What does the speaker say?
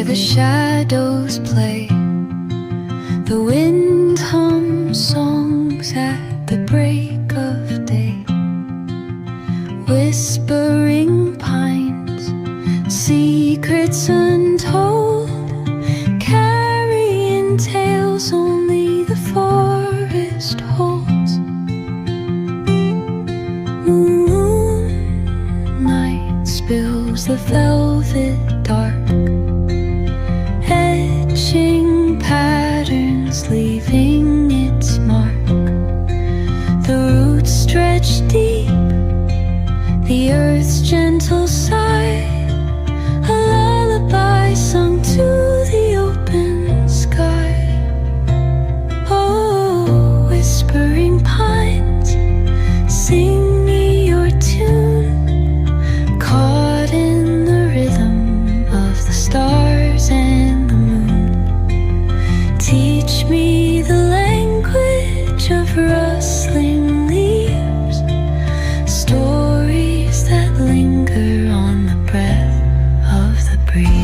where the shadows play. The wind hums songs at the break of day. Whispering pines, secrets untold, carrying tales only the forest holds. Moonlight spills the velvet dark, etching patterns, leaving its mark. The roots stretch deep, the earth's gentle sigh, a lullaby sung to the open sky. Oh, whispering pines, sing me your tune, caught in the rhythm of the stars and the moon. Teach me the language of rustling leaves, stories that linger on the breath of the breeze.